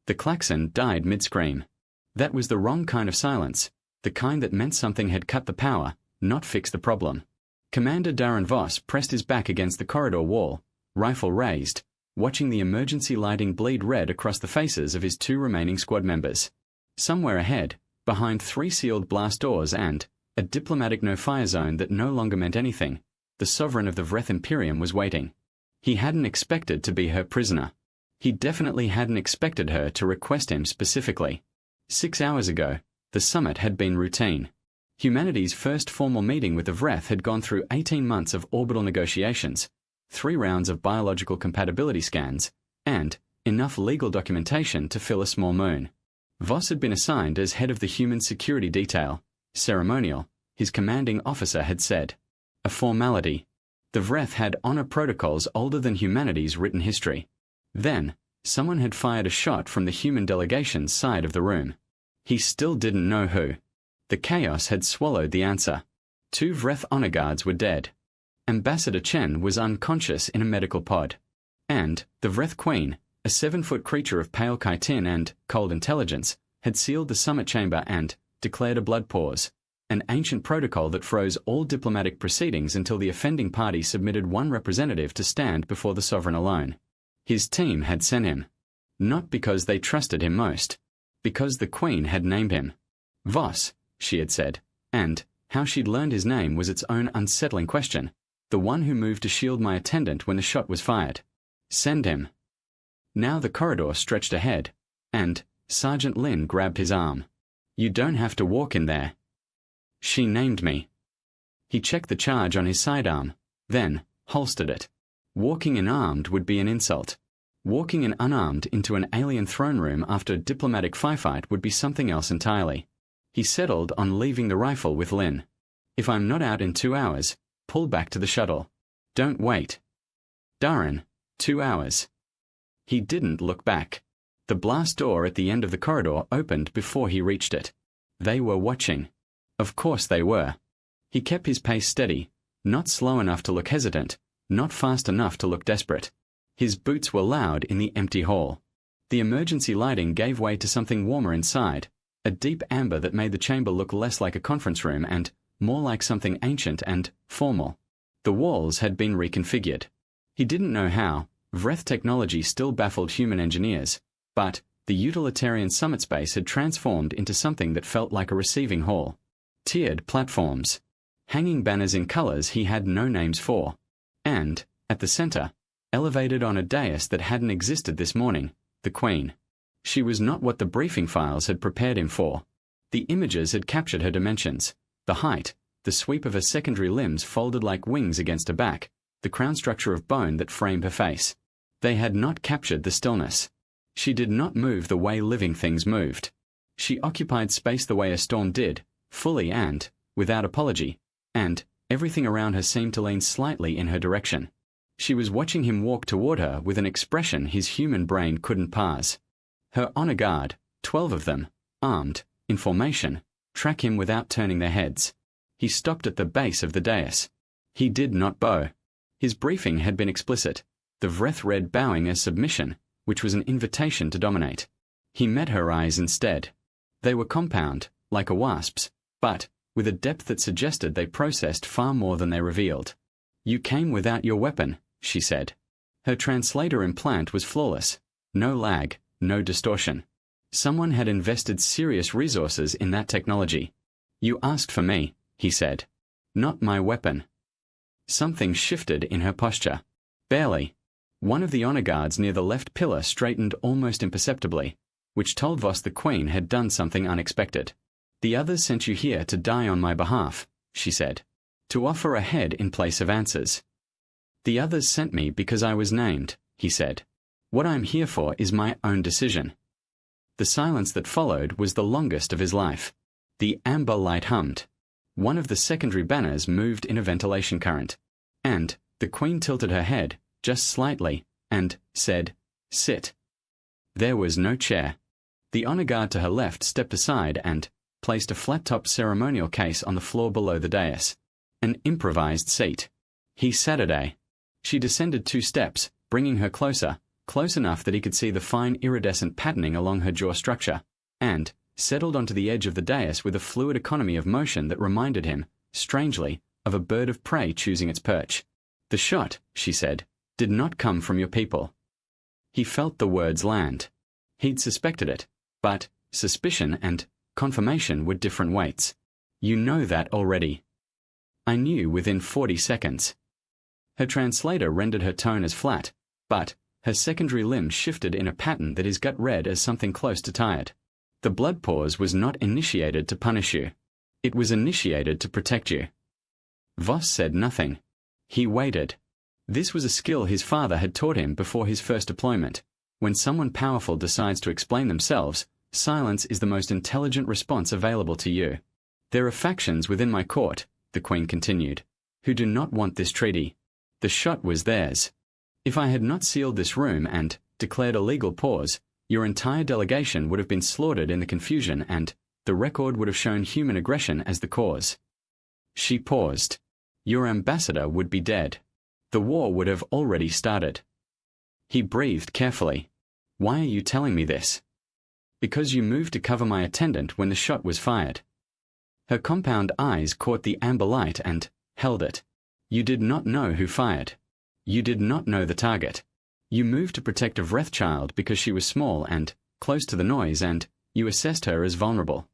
The klaxon died mid-scream. That was the wrong kind of silence, the kind that meant something had cut the power, not fixed the problem. Commander Darren Voss pressed his back against the corridor wall, rifle raised, watching the emergency lighting bleed red across the faces of his two remaining squad members. Somewhere ahead, behind 3 sealed blast doors and a diplomatic no-fire zone that no longer meant anything, the sovereign of the Vreth Imperium was waiting. He hadn't expected to be her prisoner. He definitely hadn't expected her to request him specifically. 6 hours ago, the summit had been routine. Humanity's first formal meeting with the Vreth had gone through 18 months of orbital negotiations, 3 rounds of biological compatibility scans, and enough legal documentation to fill a small moon. Voss had been assigned as head of the human security detail, ceremonial, his commanding officer had said. A formality. The Vreth had honor protocols older than humanity's written history. Then, someone had fired a shot from the human delegation's side of the room. He still didn't know who. The chaos had swallowed the answer. 2 Vreth honor guards were dead. Ambassador Chen was unconscious in a medical pod. And the Vreth Queen, a 7-foot creature of pale chitin and cold intelligence, had sealed the summit chamber and declared a blood pause, an ancient protocol that froze all diplomatic proceedings until the offending party submitted one representative to stand before the sovereign alone. His team had sent him. Not because they trusted him most. Because the Queen had named him. Voss, she had said, and how she'd learned his name was its own unsettling question. The one who moved to shield my attendant when the shot was fired. Send him. Now the corridor stretched ahead, and Sergeant Lin grabbed his arm. You don't have to walk in there. She named me. He checked the charge on his sidearm, then holstered it. Walking in armed would be an insult. Walking in unarmed into an alien throne room after a diplomatic firefight would be something else entirely. He settled on leaving the rifle with Lin. If I'm not out in 2 hours, pull back to the shuttle. Don't wait. Darren, 2 hours. He didn't look back. The blast door at the end of the corridor opened before he reached it. They were watching. Of course they were. He kept his pace steady, not slow enough to look hesitant, not fast enough to look desperate. His boots were loud in the empty hall. The emergency lighting gave way to something warmer inside, a deep amber that made the chamber look less like a conference room and more like something ancient and formal. The walls had been reconfigured. He didn't know how. Vreth technology still baffled human engineers, but the utilitarian summit space had transformed into something that felt like a receiving hall. Tiered platforms. Hanging banners in colors he had no names for. And, at the center, elevated on a dais that hadn't existed this morning, the Queen. She was not what the briefing files had prepared him for. The images had captured her dimensions, the height, the sweep of her secondary limbs folded like wings against her back, the crown structure of bone that framed her face. They had not captured the stillness. She did not move the way living things moved. She occupied space the way a storm did, fully and without apology, and everything around her seemed to lean slightly in her direction. She was watching him walk toward her with an expression his human brain couldn't parse. Her honor guard, 12 of them, armed, in formation, track him without turning their heads. He stopped at the base of the dais. He did not bow. His briefing had been explicit. The Vreth read bowing as submission, which was an invitation to dominate. He met her eyes instead. They were compound, like a wasp's, but with a depth that suggested they processed far more than they revealed. You came without your weapon, she said. Her translator implant was flawless. No lag, no distortion. Someone had invested serious resources in that technology. You asked for me, he said. Not my weapon. Something shifted in her posture. Barely. One of the honor guards near the left pillar straightened almost imperceptibly, which told Voss the Queen had done something unexpected. The others sent you here to die on my behalf, she said. To offer a head in place of answers. The others sent me because I was named, he said. What I'm here for is my own decision. The silence that followed was the longest of his life. The amber light hummed. One of the secondary banners moved in a ventilation current. And the Queen tilted her head, just slightly, and said, Sit. There was no chair. The honor guard to her left stepped aside and placed a flat-top ceremonial case on the floor below the dais. An improvised seat. He Saturday. She descended 2 steps, bringing her closer, close enough that he could see the fine iridescent patterning along her jaw structure, and settled onto the edge of the dais with a fluid economy of motion that reminded him, strangely, of a bird of prey choosing its perch. "The shot," she said, "did not come from your people." He felt the words land. He'd suspected it, but suspicion and confirmation were different weights. "You know that already." "I knew within 40 seconds. Her translator rendered her tone as flat, but her secondary limb shifted in a pattern that his gut read as something close to tired. "The blood pause was not initiated to punish you. It was initiated to protect you." Voss said nothing. He waited. This was a skill his father had taught him before his first deployment. When someone powerful decides to explain themselves, silence is the most intelligent response available to you. "There are factions within my court," the Queen continued, "who do not want this treaty. The shot was theirs. If I had not sealed this room and declared a legal pause, your entire delegation would have been slaughtered in the confusion and the record would have shown human aggression as the cause." She paused. "Your ambassador would be dead. The war would have already started." He breathed carefully. "Why are you telling me this?" "Because you moved to cover my attendant when the shot was fired." Her compound eyes caught the amber light and held it. "You did not know who fired. You did not know the target. You moved to protect a Wrathchild because she was small and close to the noise, and you assessed her as vulnerable."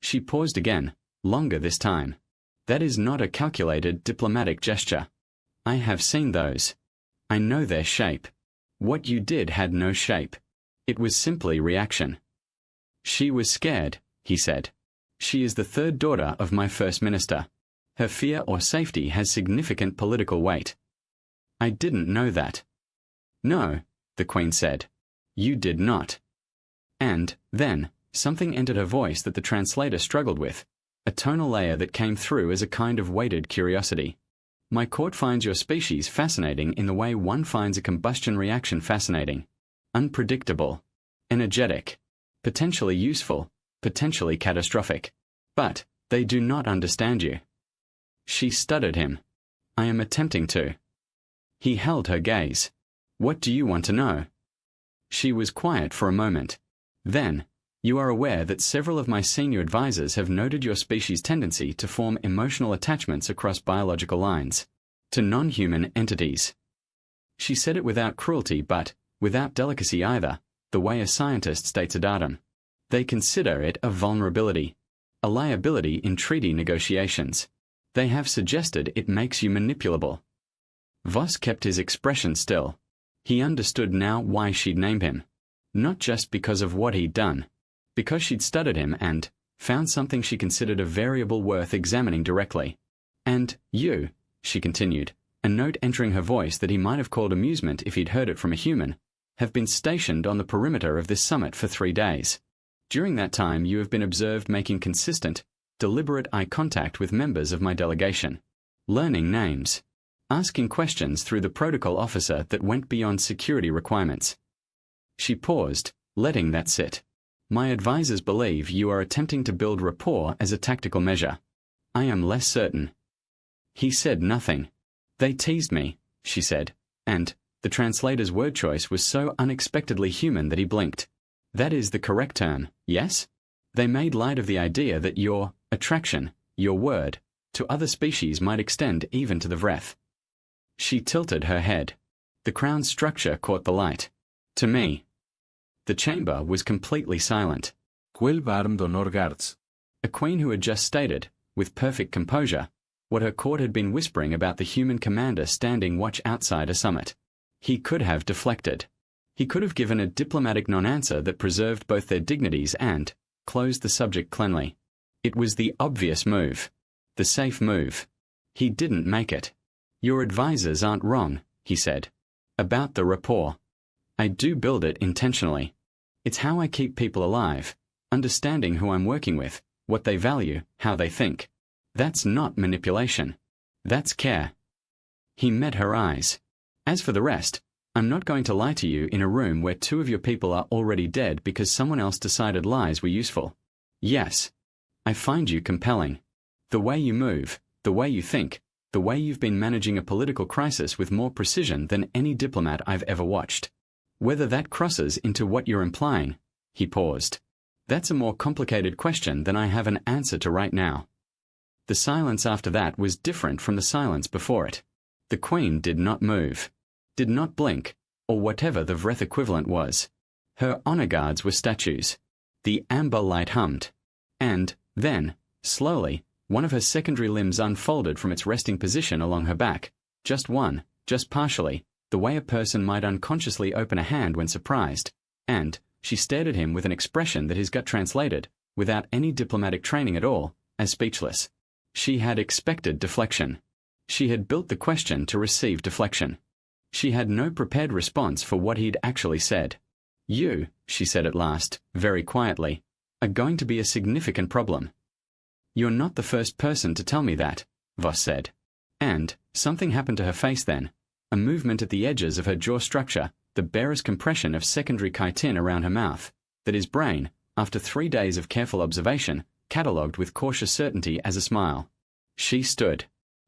She paused again, longer this time. "That is not a calculated diplomatic gesture. I have seen those. I know their shape. What you did had no shape. It was simply reaction." "She was scared," he said. "She is the third daughter of my first minister. Her fear or safety has significant political weight." "I didn't know that." "No," the Queen said. "You did not." And then something entered her voice that the translator struggled with, a tonal layer that came through as a kind of weighted curiosity. "My court finds your species fascinating in the way one finds a combustion reaction fascinating. Unpredictable, energetic, potentially useful, potentially catastrophic. But they do not understand you." She stuttered him. "I am attempting to." He held her gaze. "What do you want to know?" She was quiet for a moment. Then, "You are aware that several of my senior advisors have noted your species' tendency to form emotional attachments across biological lines, to non-human entities." She said it without cruelty but without delicacy either, the way a scientist states a datum. "They consider it a vulnerability, a liability in treaty negotiations. They have suggested it makes you manipulable." Voss kept his expression still. He understood now why she'd named him. Not just because of what he'd done. Because she'd studied him and found something she considered a variable worth examining directly. "And you," she continued, a note entering her voice that he might have called amusement if he'd heard it from a human, "have been stationed on the perimeter of this summit for 3 days. During that time you have been observed making consistent, deliberate eye contact with members of my delegation, learning names, asking questions through the protocol officer that went beyond security requirements." She paused, letting that sit. "My advisors believe you are attempting to build rapport as a tactical measure. I am less certain." He said nothing. "They teased me," she said, and the translator's word choice was so unexpectedly human that he blinked. "That is the correct term, yes? They made light of the idea that your attraction, your word, to other species might extend even to the Vreth." She tilted her head. The crown's structure caught the light. "To me." The chamber was completely silent. Quel varm d'onor guards. A queen who had just stated, with perfect composure, what her court had been whispering about the human commander standing watch outside a summit. He could have deflected. He could have given a diplomatic non-answer that preserved both their dignities and closed the subject cleanly. It was the obvious move. The safe move. He didn't make it. "Your advisors aren't wrong," he said. "About the rapport. I do build it intentionally. It's how I keep people alive, understanding who I'm working with, what they value, how they think. That's not manipulation. That's care." He met her eyes. "As for the rest, I'm not going to lie to you in a room where 2 of your people are already dead because someone else decided lies were useful. Yes, I find you compelling. The way you move, the way you think, the way you've been managing a political crisis with more precision than any diplomat I've ever watched. Whether that crosses into what you're implying, he paused. That's a more complicated question than I have an answer to right now. The silence after that was different from the silence before it. The Queen did not move, did not blink, or whatever the Vreth equivalent was. Her honor guards were statues. The amber light hummed. And, then, slowly, one of her secondary limbs unfolded from its resting position along her back. Just one, just partially, the way a person might unconsciously open a hand when surprised. And she stared at him with an expression that his gut translated, without any diplomatic training at all, as speechless. She had expected deflection. She had built the question to receive deflection. She had no prepared response for what he'd actually said. You, she said at last, very quietly, are going to be a significant problem. You're not the first person to tell me that, Voss said. And something happened to her face then, a movement at the edges of her jaw structure, the barest compression of secondary chitin around her mouth, that his brain, after 3 days of careful observation, catalogued with cautious certainty as a smile. She stood.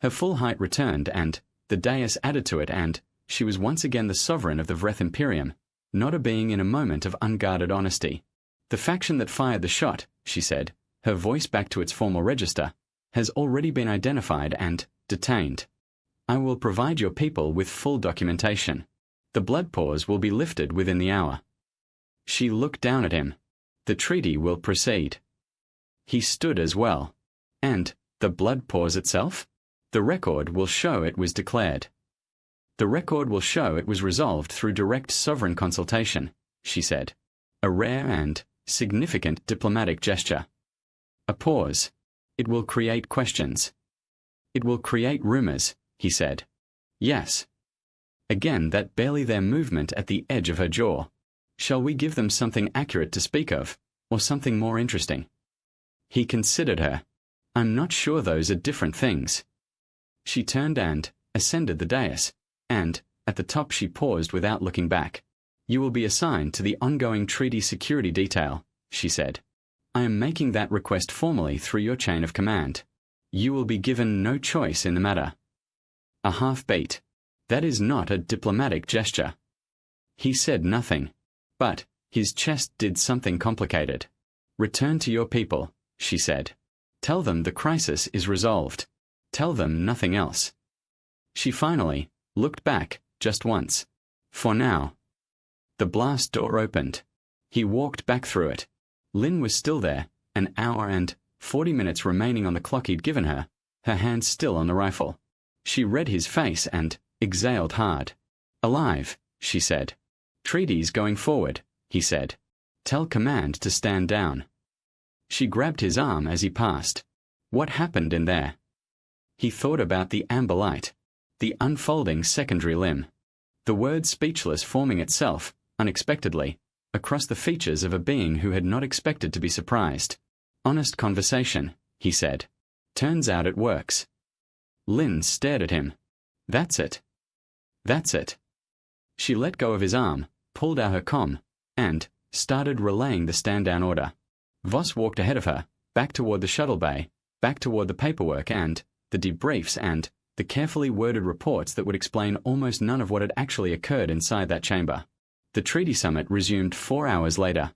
Her full height returned and, the dais added to it and, she was once again the sovereign of the Vreth Imperium, not a being in a moment of unguarded honesty. The faction that fired the shot, she said, her voice back to its formal register, has already been identified and detained. I will provide your people with full documentation. The blood pause will be lifted within the hour. She looked down at him. The treaty will proceed. He stood as well. And the blood pause itself? The record will show it was declared. The record will show it was resolved through direct sovereign consultation, she said. A rare and significant diplomatic gesture. A pause. It will create questions. It will create rumors, he said. Yes. Again that barely there movement at the edge of her jaw. Shall we give them something accurate to speak of, or something more interesting? He considered her. I'm not sure those are different things. She turned and ascended the dais, and, at the top she paused without looking back. You will be assigned to the ongoing treaty security detail, she said. I am making that request formally through your chain of command. You will be given no choice in the matter. A half-beat. That is not a diplomatic gesture. He said nothing. But his chest did something complicated. Return to your people, she said. Tell them the crisis is resolved. Tell them nothing else. She finally looked back, just once. For now. The blast door opened. He walked back through it. Lynn was still there, an hour and 40 minutes remaining on the clock he'd given her, her hand still on the rifle. She read his face and exhaled hard. Alive, she said. Treaties going forward, he said. Tell command to stand down. She grabbed his arm as he passed. What happened in there? He thought about the amber light, the unfolding secondary limb, the word speechless forming itself, unexpectedly, across the features of a being who had not expected to be surprised. Honest conversation, he said. Turns out it works. Lynn stared at him. That's it. That's it. She let go of his arm, pulled out her comm, and started relaying the stand-down order. Voss walked ahead of her, back toward the shuttle bay, back toward the paperwork and the debriefs and the carefully worded reports that would explain almost none of what had actually occurred inside that chamber. The treaty summit resumed 4 hours later.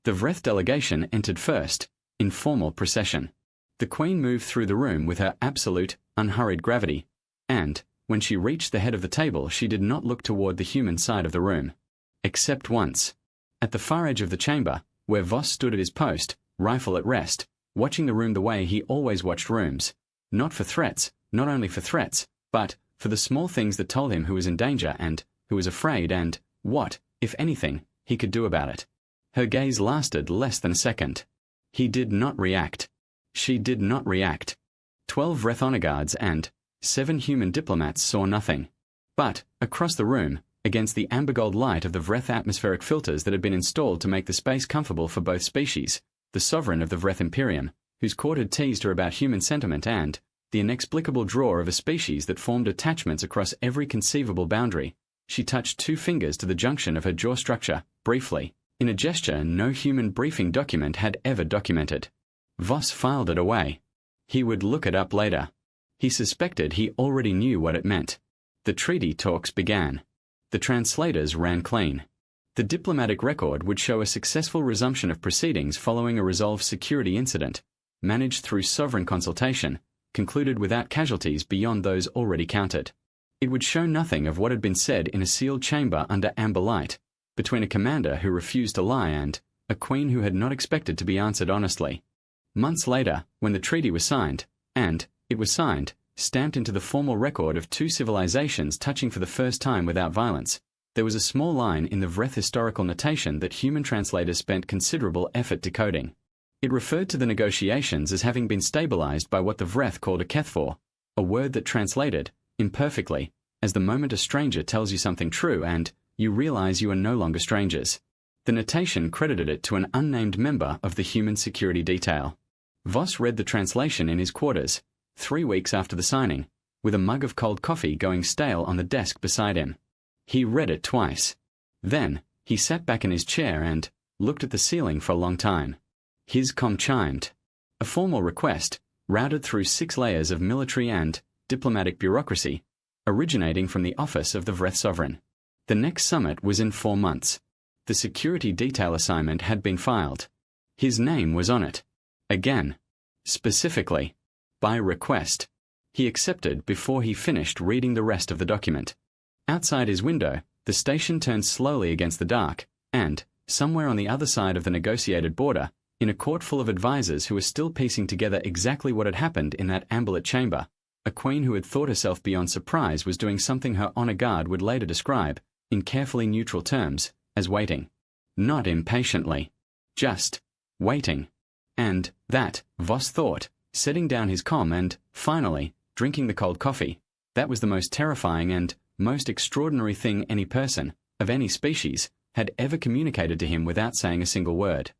The Vreth delegation entered first, in formal procession. The Queen moved through the room with her absolute, unhurried gravity, and, when she reached the head of the table, she did not look toward the human side of the room. Except once. At the far edge of the chamber, where Voss stood at his post, rifle at rest, watching the room the way he always watched rooms. Not for threats, not only for threats, but for the small things that told him who was in danger and who was afraid and what, if anything, he could do about it. Her gaze lasted less than a second. He did not react. She did not react. 12 Vreth honor guards and 7 human diplomats saw nothing. But, across the room, against the amber gold light of the Vreth atmospheric filters that had been installed to make the space comfortable for both species, the sovereign of the Vreth Imperium, whose court had teased her about human sentiment and the inexplicable draw of a species that formed attachments across every conceivable boundary, she touched 2 fingers to the junction of her jaw structure, briefly, in a gesture no human briefing document had ever documented. Voss filed it away. He would look it up later. He suspected he already knew what it meant. The treaty talks began. The translators ran clean. The diplomatic record would show a successful resumption of proceedings following a resolved security incident, managed through sovereign consultation, concluded without casualties beyond those already counted. It would show nothing of what had been said in a sealed chamber under amber light, between a commander who refused to lie and a queen who had not expected to be answered honestly. Months later, when the treaty was signed, and it was signed, stamped into the formal record of two civilizations touching for the first time without violence, there was a small line in the Vreth historical notation that human translators spent considerable effort decoding. It referred to the negotiations as having been stabilized by what the Vreth called a kethfor, a word that translated, imperfectly, as the moment a stranger tells you something true and you realize you are no longer strangers. The notation credited it to an unnamed member of the human security detail. Voss read the translation in his quarters, 3 weeks after the signing, with a mug of cold coffee going stale on the desk beside him. He read it twice. Then, he sat back in his chair and looked at the ceiling for a long time. His comm chimed. A formal request, routed through 6 layers of military and diplomatic bureaucracy, originating from the office of the Vreth sovereign. The next summit was in 4 months. The security detail assignment had been filed. His name was on it. Again. Specifically. By request. He accepted before he finished reading the rest of the document. Outside his window, the station turned slowly against the dark, and, somewhere on the other side of the negotiated border, in a court full of advisers who were still piecing together exactly what had happened in that ambulate chamber, a queen who had thought herself beyond surprise was doing something her honor guard would later describe, in carefully neutral terms, as waiting. Not impatiently. Just waiting. And that, Voss thought, setting down his comm and, finally, drinking the cold coffee, that was the most terrifying and most extraordinary thing any person, of any species, had ever communicated to him without saying a single word.